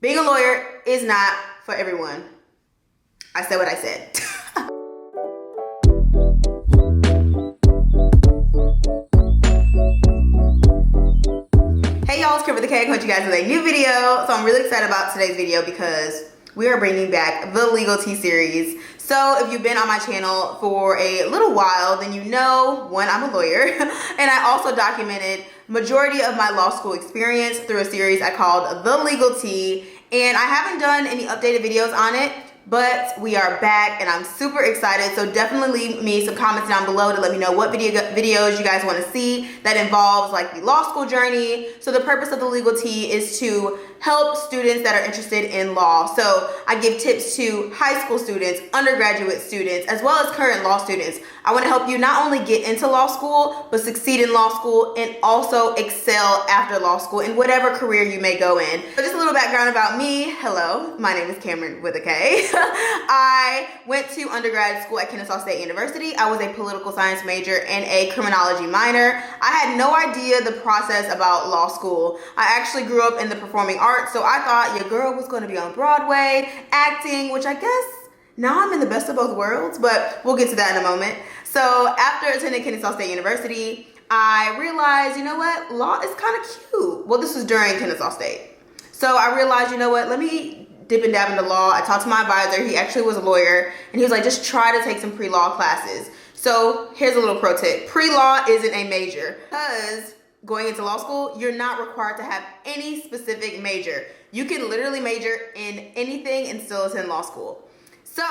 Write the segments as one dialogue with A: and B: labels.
A: Being a lawyer is not for everyone. I said what I said. Hey y'all, it's Kim with the K. Coming to you guys with a new video. So I'm really excited about today's video because we are bringing back the Legal Tea series. So if you've been on my channel for a little while, then you know, one, I'm a lawyer, and I also documented majority of my law school experience through a series I called The Legal Tea, and I haven't done any updated videos on it, but we are back and I'm super excited. So definitely leave me some comments down below to let me know what videos you guys want to see that involves like the law school journey. So the purpose of the Legal Tea is to help students that are interested in law. So I give tips to high school students, undergraduate students, as well as current law students. I want to help you not only get into law school, but succeed in law school and also excel after law school in whatever career you may go in. So just a little background about me. Hello, my name is Kameron with a K. I went to undergrad school at Kennesaw State University. I was a political science major and a criminology minor. I had no idea the process about law school. I actually grew up in the performing arts, so I thought your girl was going to be on Broadway, acting, which I guess now I'm in the best of both worlds, but we'll get to that in a moment. So after attending Kennesaw State University, I realized, you know what, law is kind of cute. Well, this was during Kennesaw State. So I realized, you know what, let me dip and dab into law. I talked to my advisor. He actually was a lawyer, and he was like, just try to take some pre-law classes. So here's a little pro tip. Pre-law isn't a major because going into law school, you're not required to have any specific major. You can literally major in anything and still attend law school. So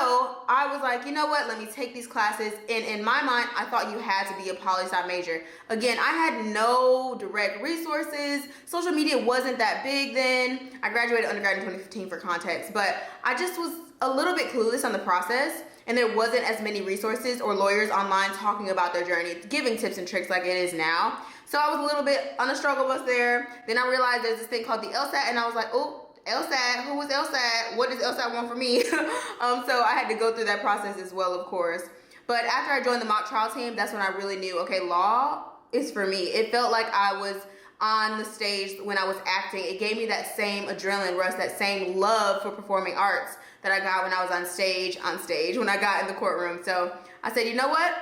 A: I was like, you know what, let me take these classes. And in my mind, I thought you had to be a poli-sci major. Again, I had no direct resources. Social media wasn't that big then. I graduated undergrad in 2015 for context, but I just was a little bit clueless on the process. And there wasn't as many resources or lawyers online talking about their journey, giving tips and tricks like it is now. So I was a little bit on the struggle bus there. Then I realized there's this thing called the LSAT, and I was like, oh, LSAT, who was LSAT? What does LSAT want for me? So I had to go through that process as well, of course. But after I joined the mock trial team, that's when I really knew, okay, law is for me. It felt like I was on the stage when I was acting. It gave me that same adrenaline rush, that same love for performing arts that I got when I was on stage, when I got in the courtroom. So I said, you know what?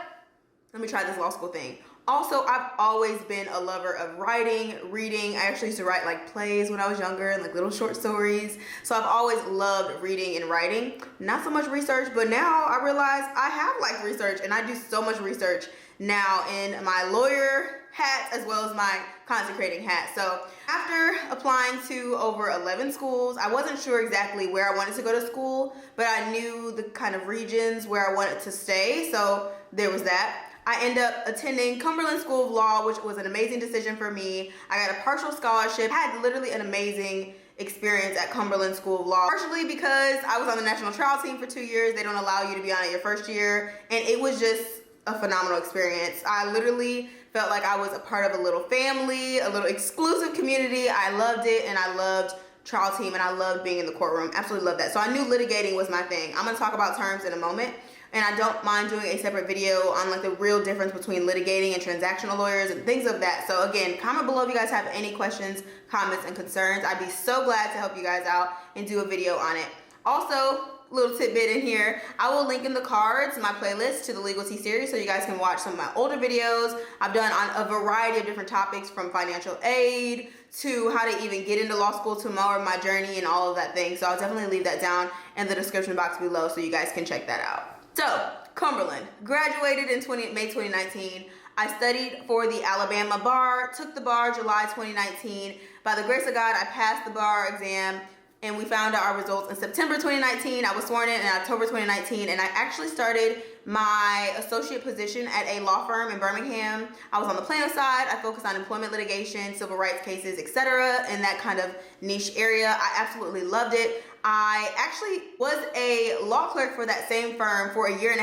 A: Let me try this law school thing. Also, I've always been a lover of writing, reading. I actually used to write like plays when I was younger and like little short stories. So I've always loved reading and writing. Not so much research, but now I realize I have like research, and I do so much research now in my lawyer hat as well as my content creating hat. So after applying to over 11 schools, I wasn't sure exactly where I wanted to go to school, but I knew the kind of regions where I wanted to stay. So there was that. I ended up attending Cumberland School of Law, which was an amazing decision for me. I got a partial scholarship. I had literally an amazing experience at Cumberland School of Law, partially because I was on the national trial team for 2 years. They don't allow you to be on it your first year, and it was just a phenomenal experience. I literally felt like I was a part of a little family, a little exclusive community. I loved it, and I loved trial team, and I loved being in the courtroom. Absolutely loved that. So I knew litigating was my thing. I'm gonna talk about terms in a moment. And I don't mind doing a separate video on like the real difference between litigating and transactional lawyers and things of that. So again, comment below if you guys have any questions, comments, and concerns. I'd be so glad to help you guys out and do a video on it. Also, little tidbit in here, I will link in the cards my playlist to the Legal Tea series so you guys can watch some of my older videos I've done on a variety of different topics, from financial aid to how to even get into law school, to more of my journey and all of that thing. So I'll definitely leave that down in the description box below so you guys can check that out. So, Cumberland, graduated in May 2019. I studied for the Alabama bar, took the bar July 2019. By the grace of God, I passed the bar exam, and we found out our results in September 2019. I was sworn in October 2019, and I actually started my associate position at a law firm in Birmingham. I was on the plaintiff side. I focused on employment litigation, civil rights cases, etc., in that kind of niche area. I absolutely loved it. I actually was a law clerk for that same firm for 1.5 years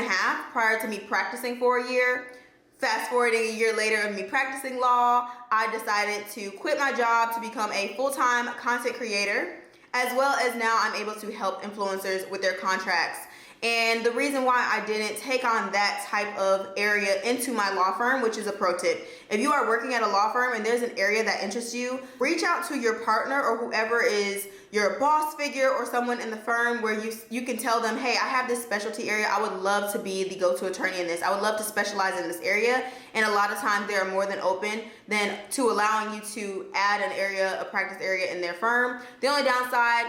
A: prior to me practicing for a year. Fast forwarding 1 year later of me practicing law, I decided to quit my job to become a full-time content creator, as well as now I'm able to help influencers with their contracts. And the reason why I didn't take on that type of area into my law firm, which is a pro tip, if you are working at a law firm and there's an area that interests you, reach out to your partner or whoever is you're a boss figure or someone in the firm where you can tell them, hey, I have this specialty area. I would love to be the go-to attorney in this. I would love to specialize in this area. And a lot of times they are more than open to allowing you to add a practice area in their firm. The only downside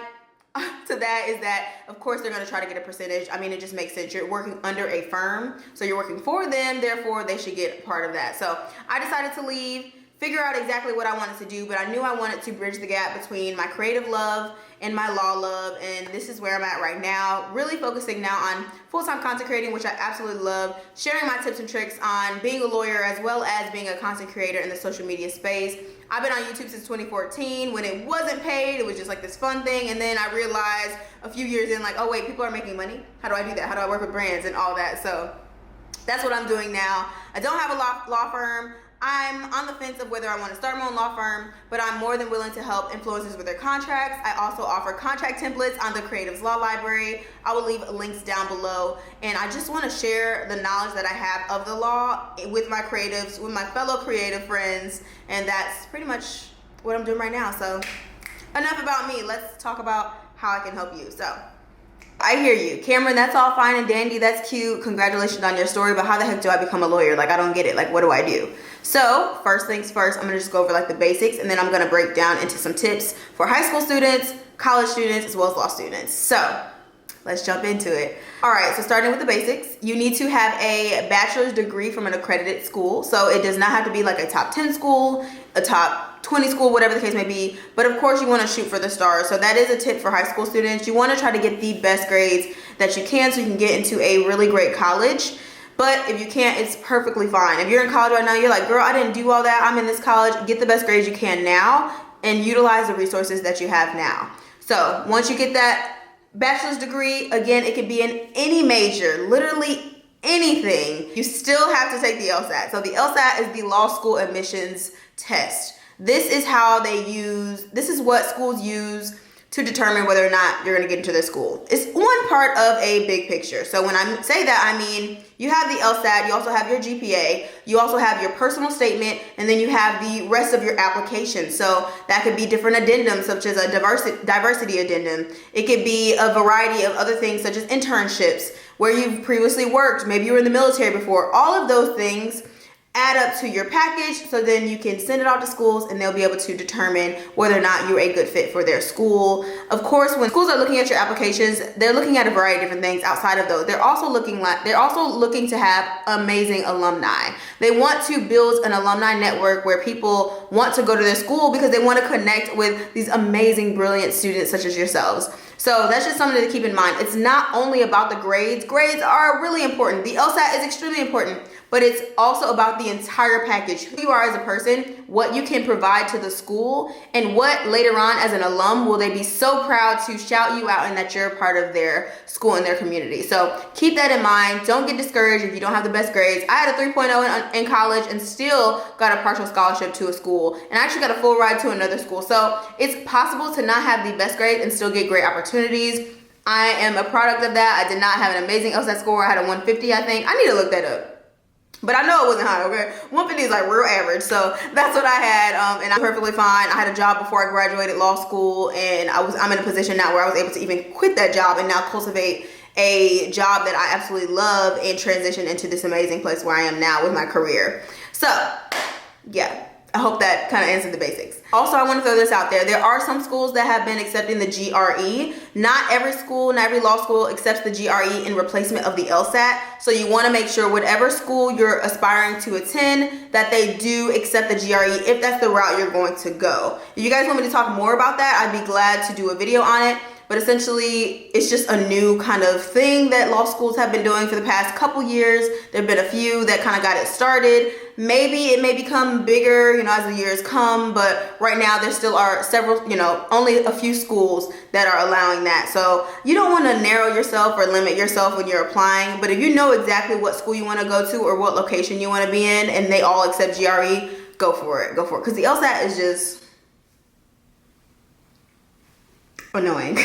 A: to that is that, of course, they're going to try to get a percentage. I mean, it just makes sense. You're working under a firm, so you're working for them, therefore they should get part of that. So I decided to leave, figure out exactly what I wanted to do, but I knew I wanted to bridge the gap between my creative love and my law love, and this is where I'm at right now, really focusing now on full-time content creating, which I absolutely love, sharing my tips and tricks on being a lawyer as well as being a content creator in the social media space. I've been on YouTube since 2014 when it wasn't paid. It was just like this fun thing. And then I realized a few years in, like, oh wait, people are making money. How do I do that? How do I work with brands and all that? So that's what I'm doing now. I don't have a law firm. I'm on the fence of whether I want to start my own law firm, but I'm more than willing to help influencers with their contracts. I also offer contract templates on the Creatives Law Library. I will leave links down below, and I just want to share the knowledge that I have of the law with my creatives, with my fellow creative friends, and that's pretty much what I'm doing right now. So enough about me. Let's talk about how I can help you. So I hear you, Kameron, that's all fine and dandy, that's cute, congratulations on your story, but how the heck do I become a lawyer? Like, I don't get it. Like, what do I do? So first things first, I'm gonna just go over like the basics, and then I'm gonna break down into some tips for high school students, college students, as well as law students. So let's jump into it. All right, so starting with the basics, you need to have a bachelor's degree from an accredited school. So it does not have to be like a top 10 school, a top 20 school, whatever the case may be. But of course you wanna shoot for the stars. So that is a tip for high school students. You wanna try to get the best grades that you can so you can get into a really great college. But if you can't, it's perfectly fine. If you're in college right now, you're like, girl, I didn't do all that. I'm in this college. Get the best grades you can now and utilize the resources that you have now. So once you get that bachelor's degree, again, it could be in any major, literally anything. You still have to take the LSAT. So the LSAT is the law school admissions test. This is what schools use to determine whether or not you're going to get into their school. It's one part of a big picture. So when I say that, I mean, you have the LSAT, you also have your GPA, you also have your personal statement, and then you have the rest of your application. So that could be different addendums, such as a diversity addendum. It could be a variety of other things, such as internships, where you've previously worked, maybe you were in the military before. All of those things add up to your package, so then you can send it out to schools and they'll be able to determine whether or not you're a good fit for their school. Of course, when schools are looking at your applications, they're looking at a variety of different things outside of those. They're also looking to have amazing alumni. They want to build an alumni network where people want to go to their school because they want to connect with these amazing, brilliant students such as yourselves. So that's just something to keep in mind. It's not only about the grades. Grades are really important. The LSAT is extremely important, but it's also about the entire package, who you are as a person, what you can provide to the school, and what later on as an alum will they be so proud to shout you out and that you're part of their school and their community. So keep that in mind. Don't get discouraged if you don't have the best grades. I had a 3.0 in college and still got a partial scholarship to a school, and I actually got a full ride to another school. So it's possible to not have the best grades and still get great opportunities. I am a product of that. I did not have an amazing LSAT score. I had a 150, I think. I need to look that up. But I know it wasn't high, okay? 150 is like real average. So that's what I had, and I'm perfectly fine. I had a job before I graduated law school, and I'm in a position now where I was able to even quit that job and now cultivate a job that I absolutely love and transition into this amazing place where I am now with my career. So, yeah. I hope that kind of answered the basics. Also, I want to throw this out there. There are some schools that have been accepting the GRE. Not every school, not every law school accepts the GRE in replacement of the LSAT. So you want to make sure whatever school you're aspiring to attend, that they do accept the GRE if that's the route you're going to go. If you guys want me to talk more about that, I'd be glad to do a video on it. But essentially, it's just a new kind of thing that law schools have been doing for the past couple years. There have been a few that kind of got it started. Maybe it may become bigger, as the years come, but right now there still are several, only a few schools that are allowing that. So you don't want to narrow yourself or limit yourself when you're applying, but if you know exactly what school you want to go to or what location you want to be in and they all accept GRE, go for it. Because the LSAT is just annoying.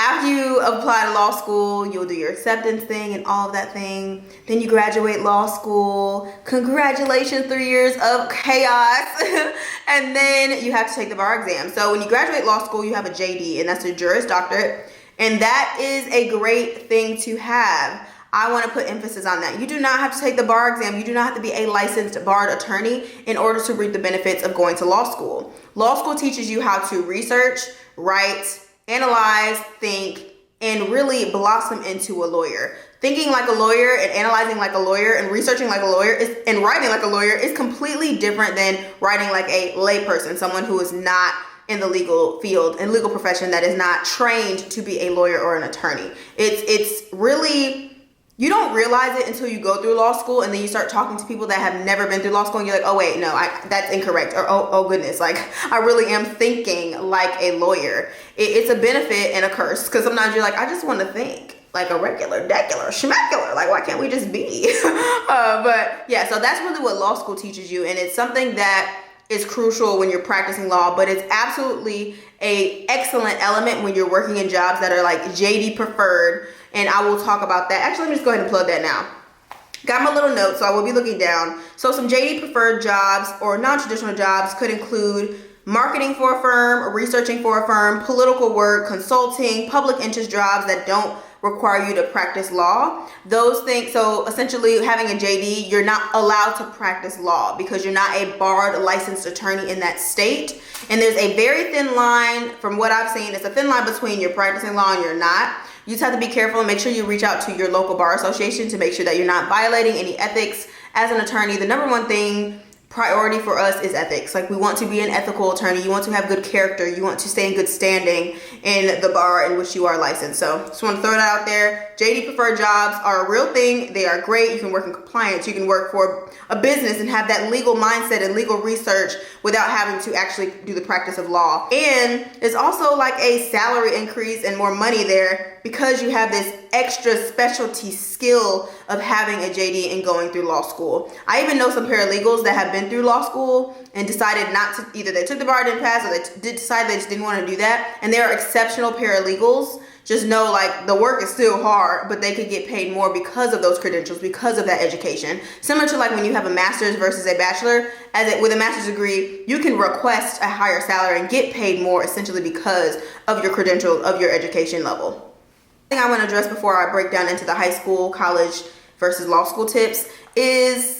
A: After you apply to law school, you'll do your acceptance thing and all of that thing. Then you graduate law school. Congratulations, 3 years of chaos. And then you have to take the bar exam. So when you graduate law school, you have a JD, and that's a Juris Doctorate. And that is a great thing to have. I want to put emphasis on that. You do not have to take the bar exam. You do not have to be a licensed barred attorney in order to reap the benefits of going to law school. Law school teaches you how to research, write, analyze, think, and really blossom into a lawyer. Thinking like a lawyer and analyzing like a lawyer and researching like a lawyer and writing like a lawyer is completely different than writing like a layperson, someone who is not in the legal field and legal profession, that is not trained to be a lawyer or an attorney. It's really, you don't realize it until you go through law school, and then you start talking to people that have never been through law school, and you're like, oh wait, no, that's incorrect, or oh goodness, like I really am thinking like a lawyer. It's a benefit and a curse, because sometimes you're like, I just want to think like a regular, decular, schmacular, like why can't we just be? But yeah, so that's really what law school teaches you, and it's something that is crucial when you're practicing law, but it's absolutely a excellent element when you're working in jobs that are like JD preferred. And I will talk about that. Actually, let me just go ahead and plug that now. Got my little notes, so I will be looking down. So some JD preferred jobs or non-traditional jobs could include marketing for a firm, researching for a firm, political work, consulting, public interest jobs that don't require you to practice law. Those things, so essentially having a JD, you're not allowed to practice law because you're not a barred licensed attorney in that state. And there's a very thin line, from what I've seen, it's a thin line between you're practicing law and you're not. You just have to be careful and make sure you reach out to your local bar association to make sure that you're not violating any ethics. As an attorney, the number one thing, priority for us, is ethics. Like, we want to be an ethical attorney. You want to have good character. You want to stay in good standing in the bar in which you are licensed. So just want to throw that out there. JD preferred jobs are a real thing. They are great. You can work in compliance. You can work for a business and have that legal mindset and legal research without having to actually do the practice of law. And it's also like a salary increase and more money there because you have this extra specialty skill of having a JD and going through law school. I even know some paralegals that have been through law school and decided not to, either they took the bar, didn't pass, or they did decide they just didn't want to do that. And they are exceptional paralegals. Just know, like, the work is still hard, but they could get paid more because of those credentials, because of that education. Similar to like when you have a master's versus a bachelor. With a master's degree, you can request a higher salary and get paid more essentially because of your credential, of your education level. Thing I want to address before I break down into the high school, college versus law school tips is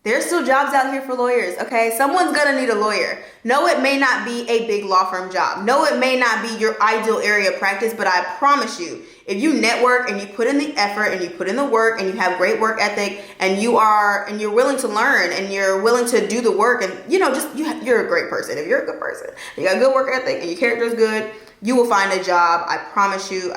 A: there's still jobs out here for lawyers, okay? Someone's gonna need a lawyer. No, it may not be a big law firm job. No, it may not be your ideal area of practice, but I promise you, if you network and you put in the effort and you put in the work and you have great work ethic and you're willing to learn and you're willing to do the work and you're a great person. If you're a good person, you got good work ethic and your character is good, you will find a job. I promise you,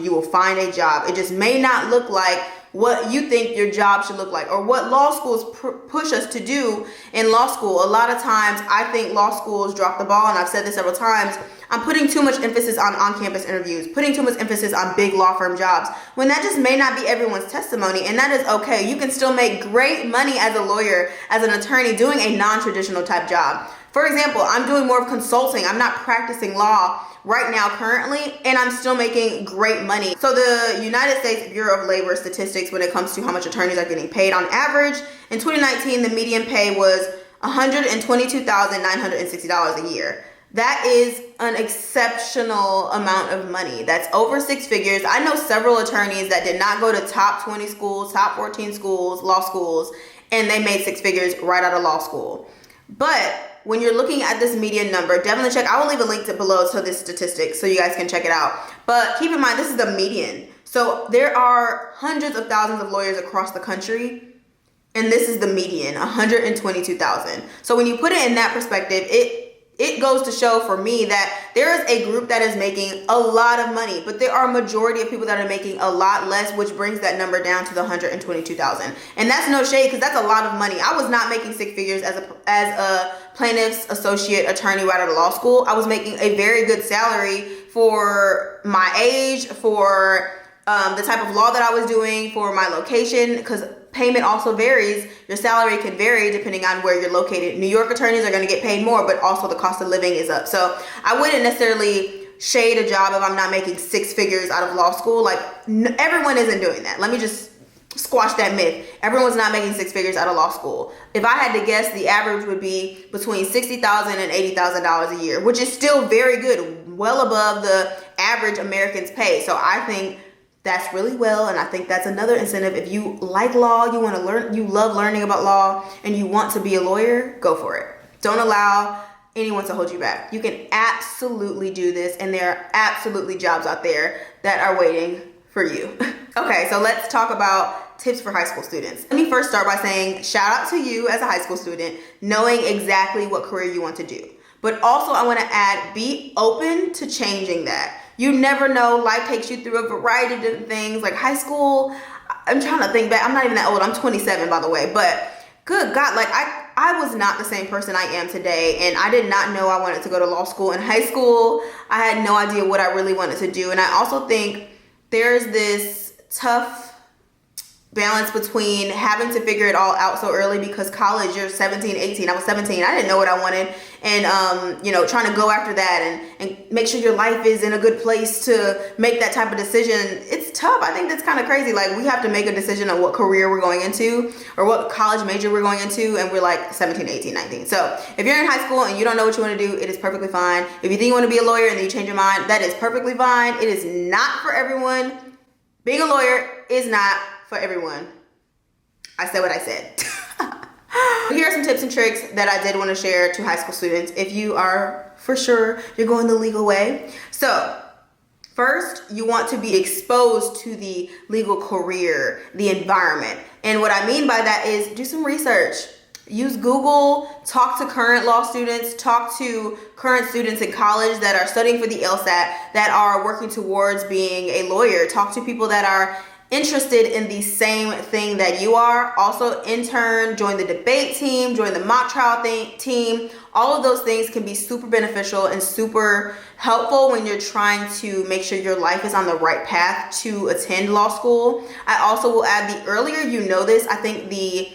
A: you will find a job. It just may not look like what you think your job should look like or what law schools push us to do in law school. A lot of times I think law schools drop the ball, and I've said this several times. I'm putting too much emphasis on on-campus interviews, putting too much emphasis on big law firm jobs, when that just may not be everyone's testimony, and that is okay. You can still make great money as a lawyer, as an attorney, doing a non-traditional type job. For example, I'm doing more of consulting. I'm not practicing law right now currently, and I'm still making great money. So the United States Bureau of Labor statistics, when it comes to how much attorneys are getting paid on average, in 2019, the median pay was $122,960 a year. That is an exceptional amount of money. That's over six figures. I know several attorneys that did not go to top 20 schools, top 14 schools, law schools, and they made six figures right out of law school. But when you're looking at this median number, definitely check. I will leave a link below to this statistic so you guys can check it out. But keep in mind, this is the median. So there are hundreds of thousands of lawyers across the country, and this is the median, 122,000. So when you put it in that perspective, it goes to show for me that there is a group that is making a lot of money, but there are a majority of people that are making a lot less, which brings that number down to the 122,000. And that's no shade, because that's a lot of money. I was not making six figures as a plaintiff's associate attorney right out of law school. I was making a very good salary for my age, for the type of law that I was doing, for my location, because payment also varies. Your salary can vary depending on where you're located. New York attorneys are going to get paid more, but also the cost of living is up. So I wouldn't necessarily shade a job if I'm not making 6 figures out of law school. Like, everyone isn't doing that. Let me just squash that myth. Everyone's not making 6 figures out of law school. If I had to guess, the average would be between $60,000 and $80,000 a year, which is still very good, well above the average Americans pay. So I think that's really well, and I think that's another incentive. If you like law, you want to learn, you love learning about law, and you want to be a lawyer, go for it. Don't allow anyone to hold you back. You can absolutely do this, and there are absolutely jobs out there that are waiting for you. Okay, so let's talk about tips for high school students. Let me first start by saying shout out to you as a high school student, knowing exactly what career you want to do. But also I want to add, be open to changing that. You never know, life takes you through a variety of different things. Like high school, I'm trying to think back, I'm not even that old, I'm 27 by the way, but good God, like I was not the same person I am today, and I did not know I wanted to go to law school in high school. I had no idea what I really wanted to do, and I also think there's this tough balance between having to figure it all out so early, because college, you're 17, 18. I was 17. I didn't know what I wanted. And, trying to go after that and make sure your life is in a good place to make that type of decision. It's tough. I think that's kind of crazy. Like, we have to make a decision on what career we're going into or what college major we're going into. And we're like 17, 18, 19. So if you're in high school and you don't know what you want to do, it is perfectly fine. If you think you want to be a lawyer and then you change your mind, that is perfectly fine. It is not for everyone. Being a lawyer is not for everyone. I said what I said. Here are some tips and tricks that I did want to share to high school students if you are for sure you're going the legal way. So first, you want to be exposed to the legal career, the environment. And what I mean by that is do some research. Use Google, talk to current law students, talk to current students in college that are studying for the LSAT, that are working towards being a lawyer. Talk to people that are interested in the same thing that you are. Also intern, join the debate team, join the mock trial team. All of those things can be super beneficial and super helpful when you're trying to make sure your life is on the right path to attend law school. I also will add, the earlier you know this, I think the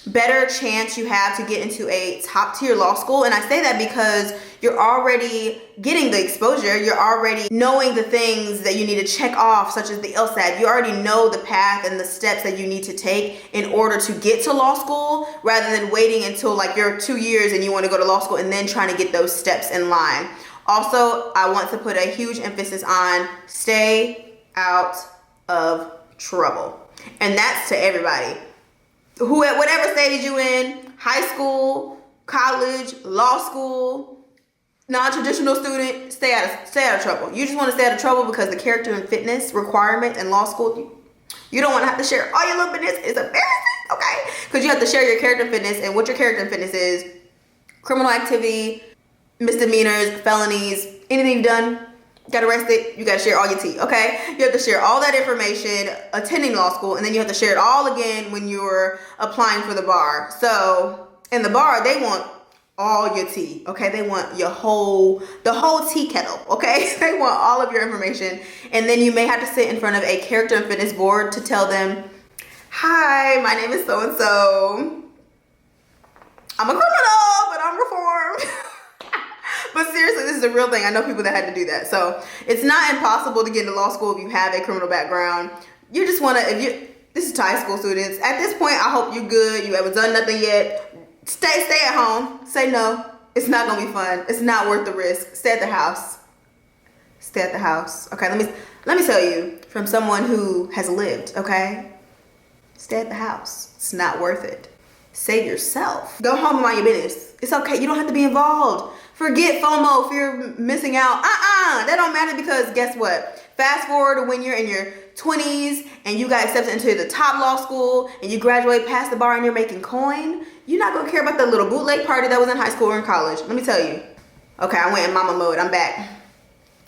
A: better chance you have to get into a top tier law school. And I say that because you're already getting the exposure. You're already knowing the things that you need to check off, such as the LSAT. You already know the path and the steps that you need to take in order to get to law school, rather than waiting until like you're 2 years and you want to go to law school and then trying to get those steps in line. Also, I want to put a huge emphasis on stay out of trouble. And that's to everybody. Who at whatever stage you in, high school, college, law school, non-traditional student, stay out of trouble. You just want to stay out of trouble because the character and fitness requirement in law school, you don't want to have to share all your little business. It's embarrassing, okay? Because you have to share your character and fitness, and what your character and fitness is: criminal activity, misdemeanors, felonies, anything you've done, got arrested, you got to share all your tea, okay? You have to share all that information attending law school, and then you have to share it all again when you're applying for the bar. So in the bar, they want all your tea, okay? They want the whole tea kettle, okay? They want all of your information. And then you may have to sit in front of a character and fitness board to tell them, hi, my name is so-and-so. I'm a criminal, but I'm reformed. But seriously, this is a real thing. I know people that had to do that. So it's not impossible to get into law school if you have a criminal background. You just want to, this is to high school students. At this point, I hope you're good. You haven't done nothing yet. Stay at home. Say no. It's not going to be fun. It's not worth the risk. Stay at the house. Stay at the house. Okay, let me tell you from someone who has lived, okay? Stay at the house. It's not worth it. Save yourself. Go home and mind your business. It's okay. You don't have to be involved. Forget FOMO, fear of missing out. That don't matter, because guess what? Fast forward to when you're in your 20s and you got accepted into the top law school and you graduate past the bar and you're making coin. You're not gonna care about the little bootleg party that was in high school or in college. Let me tell you. Okay, I went in mama mode. I'm back.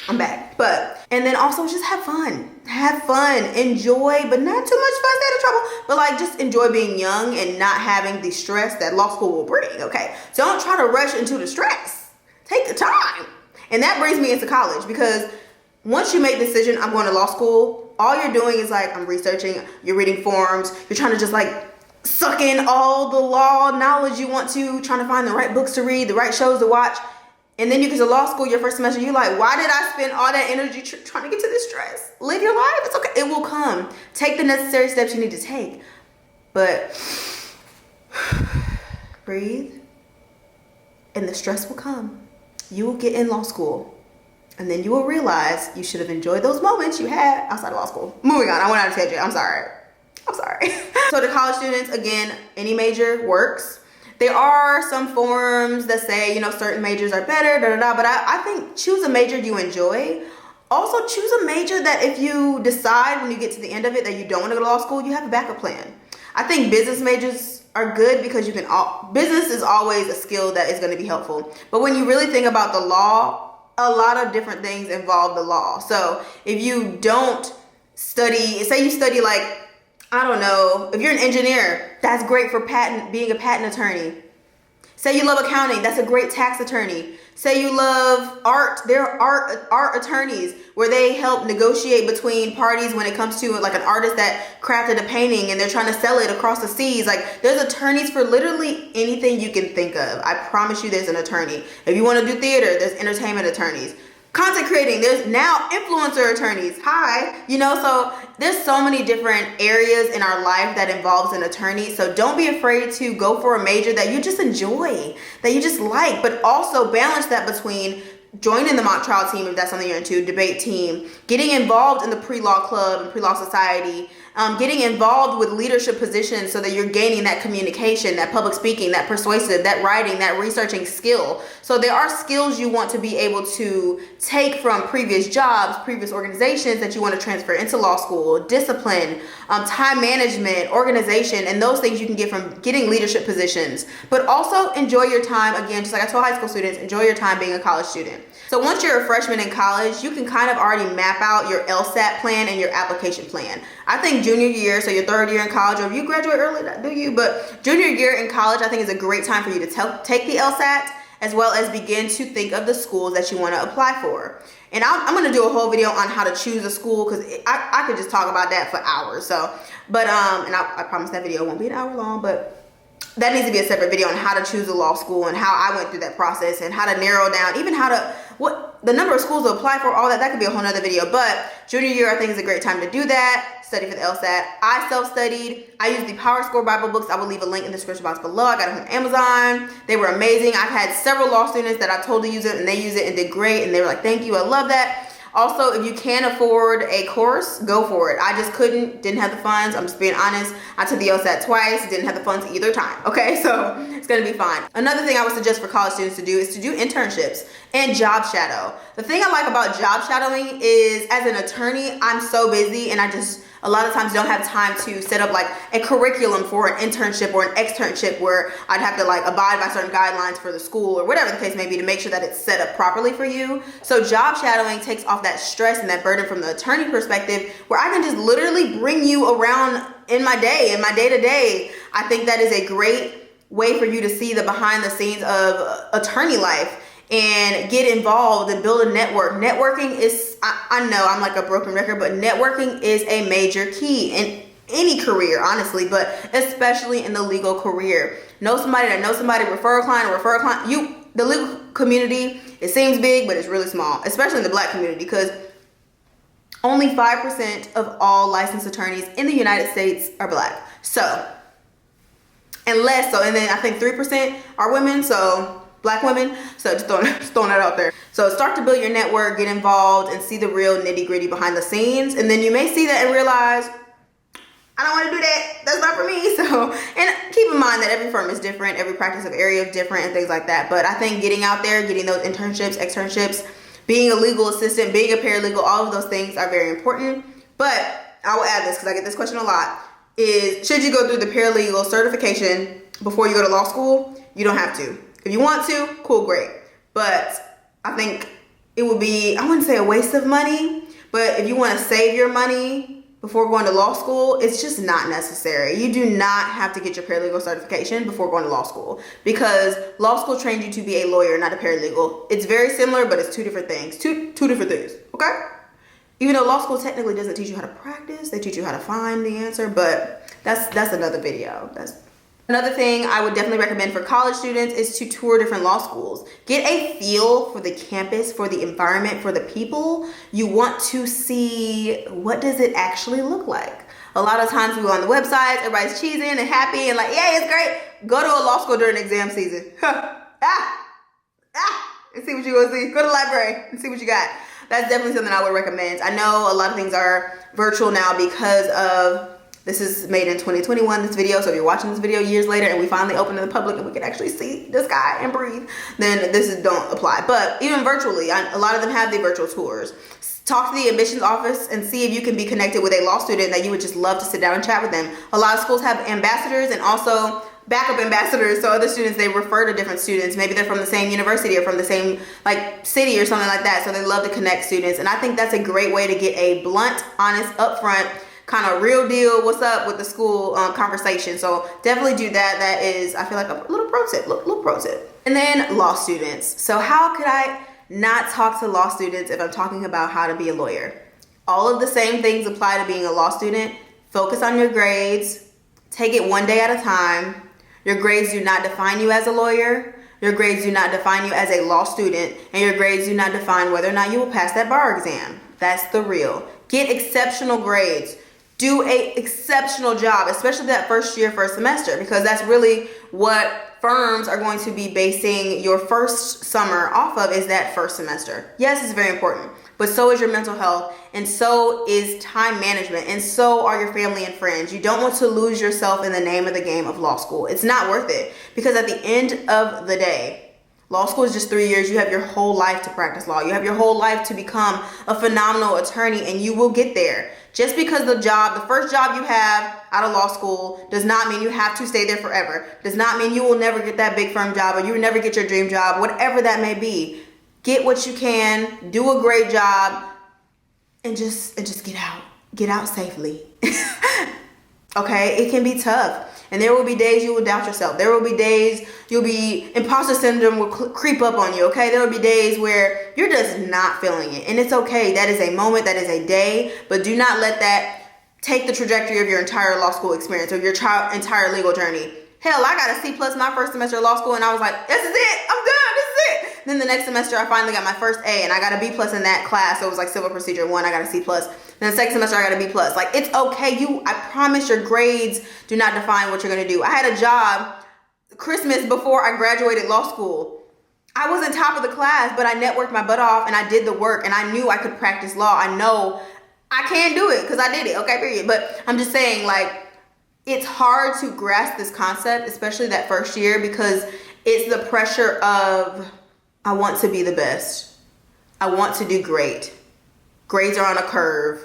A: And then also just have fun. Have fun. Enjoy, but not too much fun. Stay out of trouble. But like, just enjoy being young and not having the stress that law school will bring, okay? Don't try to rush into the stress. Take the time. And that brings me into college, because once you make the decision, I'm going to law school, all you're doing is like, I'm researching, you're reading forums, you're trying to just like suck in all the law knowledge you want to, trying to find the right books to read, the right shows to watch. And then you get to law school, your first semester, you're like, why did I spend all that energy trying to get to this stress? Live your life. It's okay. It will come. Take the necessary steps you need to take. But breathe. And the stress will come. You will get in law school. And then you will realize you should have enjoyed those moments you had outside of law school. Moving on. I went out of tangent. I'm sorry. So to college students, again, any major works. There are some forums that say, you know, certain majors are better, but I think choose a major you enjoy. Also, choose a major that if you decide when you get to the end of it that you don't want to go to law school, you have a backup plan. I think business majors are good because business is always a skill that is going to be helpful. But when you really think about the law, a lot of different things involve the law. So if you don't study, say you study like, I don't know, if you're an engineer, that's great for being a patent attorney. Say you love accounting, that's a great tax attorney. Say you love art, there are art attorneys where they help negotiate between parties when it comes to like an artist that crafted a painting and they're trying to sell it across the seas. Like there's attorneys for literally anything you can think of. I promise you there's an attorney. If you want to do theater, there's entertainment attorneys. Content creating, there's now influencer attorneys. Hi, you know, so there's so many different areas in our life that involves an attorney. So don't be afraid to go for a major that you just enjoy, that you just like, but also balance that between joining the mock trial team if that's something you're into, debate team, getting involved in the pre-law club and pre-law society, getting involved with leadership positions so that you're gaining that communication, that public speaking, that persuasive, that writing, that researching skill. So there are skills you want to be able to take from previous jobs, previous organizations that you want to transfer into law school, discipline, time management, organization, and those things you can get from getting leadership positions. But also enjoy your time, again, just like I told high school students, enjoy your time being a college student. So once you're a freshman in college, you can kind of already map out your LSAT plan and your application plan. I think junior year, so your third year in college, or if you graduate early, do you? But junior year in college, I think is a great time for you to take the LSAT, as well as begin to think of the schools that you want to apply for. And I'm going to do a whole video on how to choose a school because I could just talk about that for hours. So, but, and I promise that video won't be an hour long, but that needs to be a separate video on how to choose a law school and how I went through that process and how to narrow down, even what the number of schools to apply for, all that could be a whole nother video. But junior year, I think is a great time to do that. Study for the LSAT. I self-studied. I used the Power Score Bible books. I will leave a link in the description box below. I got them from Amazon. They were amazing. I've had several law students that I told to use it and they use it and did great. And they were like, thank you. I love that. Also, if you can afford a course, go for it. I just didn't have the funds. I'm just being honest. I took the LSAT twice, didn't have the funds either time. Okay, so it's gonna be fine. Another thing I would suggest for college students to do is to do internships and job shadow. The thing I like about job shadowing is as an attorney, I'm so busy and I just a lot of times don't have time to set up like a curriculum for an internship or an externship where I'd have to like abide by certain guidelines for the school or whatever the case may be to make sure that it's set up properly for you. So job shadowing takes off that stress and that burden from the attorney perspective where I can just literally bring you around in my day to day. I think that is a great way for you to see the behind the scenes of attorney life and get involved and build a network. Networking is, I know I'm like a broken record, but networking is a major key in any career, honestly, but especially in the legal career. Know somebody that knows somebody, refer a client. The legal community, it seems big, but it's really small, especially in the Black community, because only 5% of all licensed attorneys in the United States are Black. So, and then I think 3% are women, so Black women. So just throwing that out there. So start to build your network, get involved, and see the real nitty gritty behind the scenes. And then you may see that and realize, I don't want to do that. That's not for me. So, and keep in mind that every firm is different. Every practice of area is different and things like that. But I think getting out there, getting those internships, externships, being a legal assistant, being a paralegal, all of those things are very important. But I will add this because I get this question a lot, is should you go through the paralegal certification before you go to law school? You don't have to. If you want to, cool, great. But I think it would be, I wouldn't say a waste of money, but if you want to save your money before going to law school, it's just not necessary. You do not have to get your paralegal certification before going to law school because law school trains you to be a lawyer, not a paralegal. It's very similar, but it's two different things. Two different things, okay? Even though law school technically doesn't teach you how to practice, they teach you how to find the answer, but that's another video. Another thing I would definitely recommend for college students is to tour different law schools. Get a feel for the campus, for the environment, for the people. You want to see, what does it actually look like? A lot of times we go on the websites, everybody's cheesing and happy and like, yeah, it's great. Go to a law school during exam season. And see what you're gonna see. Go to the library and see what you got. That's definitely something I would recommend. I know a lot of things are virtual now because of, this is made in 2021, this video, so if you're watching this video years later and we finally open to the public and we can actually see the sky and breathe, then don't apply. But even virtually, a lot of them have the virtual tours. Talk to the admissions office and see if you can be connected with a law student that you would just love to sit down and chat with them. A lot of schools have ambassadors and also backup ambassadors, so other students, they refer to different students. Maybe they're from the same university or from the same like city or something like that, so they love to connect students. And I think that's a great way to get a blunt, honest, upfront, kind of real deal, what's up with the school conversation. So definitely do that. That is, I feel like, a little pro tip, little pro tip. And then law students. So how could I not talk to law students if I'm talking about how to be a lawyer? All of the same things apply to being a law student. Focus on your grades. Take it one day at a time. Your grades do not define you as a lawyer. Your grades do not define you as a law student. And your grades do not define whether or not you will pass that bar exam. That's the real. Get exceptional grades. Do a exceptional job, especially that first year, first semester, because that's really what firms are going to be basing your first summer off of, is that first semester. Yes, it's very important, but so is your mental health, and so is time management, and so are your family and friends. You don't want to lose yourself in the name of the game of law school. It's not worth it, because at the end of the day, law school is just 3 years. You have your whole life to practice law. You have your whole life to become a phenomenal attorney, and you will get there. Just because the first job you have out of law school does not mean you have to stay there forever. Does not mean you will never get that big firm job or you will never get your dream job, whatever that may be. Get what you can, do a great job, and just get out. Get out safely. Okay, it can be tough. And there will be days you will doubt yourself. There will be days imposter syndrome will creep up on you, okay? There will be days where you're just not feeling it. And it's okay. That is a moment, that is a day. But do not let that take the trajectory of your entire law school experience or your entire legal journey. Hell, I got a C+ my first semester of law school, and I was like, this is it. I'm done. This is it. Then the next semester, I finally got my first A, and I got a B+ in that class. So it was like Civil Procedure 1. I got a C+. Then the second semester, I got a B+. Like, it's okay. I promise your grades do not define what you're going to do. I had a job Christmas before I graduated law school. I wasn't top of the class, but I networked my butt off, and I did the work, and I knew I could practice law. I know I can do it because I did it. Okay, period. But I'm just saying, like, it's hard to grasp this concept, especially that first year, because it's the pressure of, I want to be the best. I want to do great. Grades are on a curve.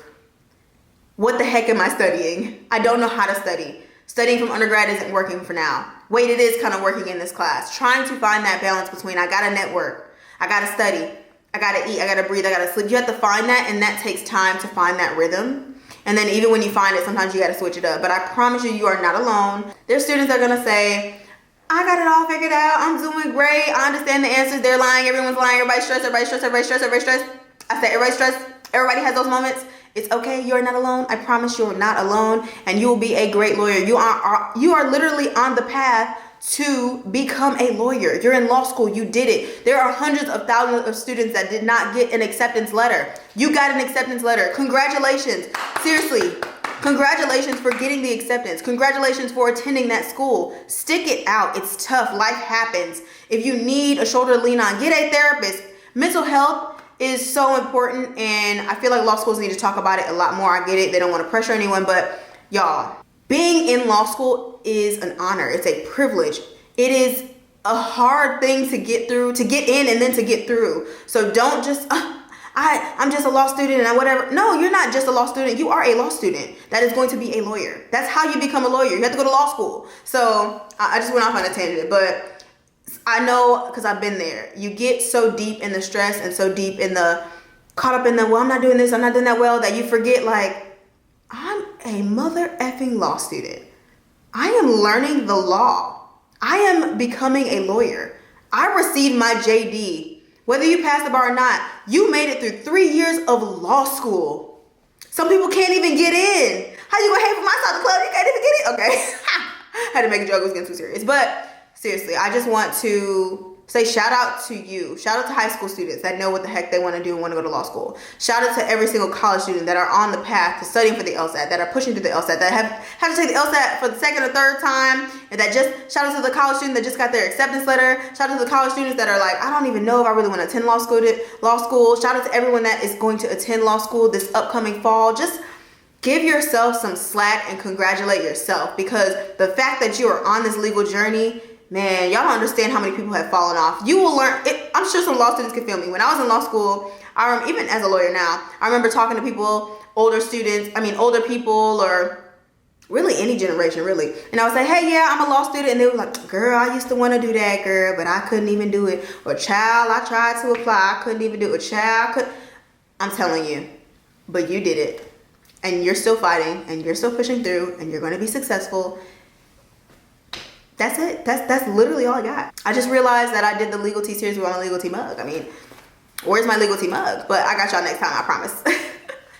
A: What the heck am I studying? I don't know how to study. Studying from undergrad isn't working for now. Wait, it is kind of working in this class. Trying to find that balance between, I gotta network, I gotta study, I gotta eat, I gotta breathe, I gotta sleep. You have to find that, and that takes time to find that rhythm. And then even when you find it, sometimes you got to switch it up. But I promise you, you are not alone. There's students that are going to say, I got it all figured out. I'm doing great. I understand the answers. They're lying. Everyone's lying. Everybody's stressed. Everybody's stressed. Everybody's stressed. Everybody's stressed. I said everybody's stressed. Everybody has those moments. It's okay. You're not alone. I promise you're not alone. And you will be a great lawyer. You are literally on the path to become a lawyer. You're in law school. You did it. There are hundreds of thousands of students that did not get an acceptance letter. You got an acceptance letter. Congratulations. Seriously. Congratulations for getting the acceptance. Congratulations for attending that school. Stick it out. It's tough. Life happens. If you need a shoulder to lean on, get a therapist. Mental health is so important, and I feel like law schools need to talk about it a lot more. I get it. They don't want to pressure anyone, but y'all, being in law school is an honor. It's a privilege. It is a hard thing to get through, to get in and then to get through. So don't just, I'm just a law student and whatever. No, you're not just a law student. You are a law student that is going to be a lawyer. That's how you become a lawyer. You have to go to law school. So I just went off on a tangent, but I know because I've been there. You get so deep in the stress and so deep in caught up in the, well, I'm not doing this, I'm not doing that well, that you forget, like, I'm a mother effing law student. I am learning the law. I am becoming a lawyer. I received my JD. Whether you pass the bar or not, you made it through 3 years of law school. Some people can't even get in. How you gonna hate for my side of the club? You can't even get in. Okay. I had to make a joke, it was getting too serious. But seriously, I just want to say shout out to you. Shout out to high school students that know what the heck they want to do and want to go to law school. Shout out to every single college student that are on the path to studying for the LSAT, that are pushing through the LSAT, that have to take the LSAT for the second or third time, and that just, shout out to the college student that just got their acceptance letter. Shout out to the college students that are like, I don't even know if I really want to attend law school. Shout out to everyone that is going to attend law school this upcoming fall. Just give yourself some slack and congratulate yourself, because the fact that you are on this legal journey, man, y'all don't understand how many people have fallen off. You will learn it. I'm sure some law students can feel me. When I was in law school, I remember, even as a lawyer now, I remember talking to people, older people, or really any generation, really. And I would say, hey, yeah, I'm a law student. And they were like, girl, I used to want to do that, girl, but I couldn't even do it. Or child, I tried to apply, I couldn't even do it. Child, I'm telling you, but you did it. And you're still fighting, and you're still pushing through, and you're going to be successful. That's it. That's literally all I got. I just realized that I did the Legal Tea series with my Legal Tea mug. I mean, where's my Legal Tea mug? But I got y'all next time, I promise.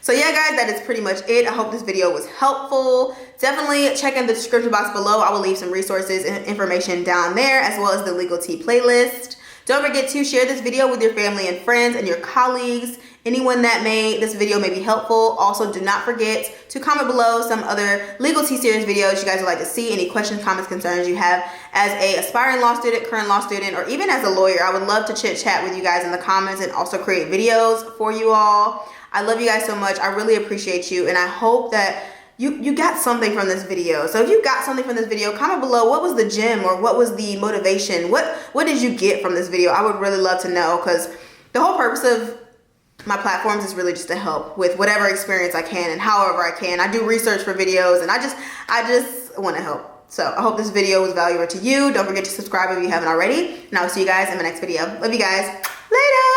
A: So yeah, guys, that is pretty much it. I hope this video was helpful. Definitely check in the description box below. I will leave some resources and information down there, as well as the Legal Tea playlist. Don't forget to share this video with your family and friends and your colleagues, anyone that this video may be helpful. Also, do not forget to comment below some other Legal Tea series videos you guys would like to see, any questions, comments, concerns you have as a aspiring law student, current law student, or even as a lawyer. I would love to chit chat with you guys in the comments and also create videos for you all. I love you guys so much. I really appreciate you, and I hope that you got something from this video. So if you got something from this video, comment below what was the gem or what was the motivation. What did you get from this video? I would really love to know, because the whole purpose of my platforms is really just to help with whatever experience I can and however I can. I do research for videos, and I just want to help. So I hope this video was valuable to you. Don't forget to subscribe if you haven't already, and I'll see you guys in my next video. Love you guys. Later.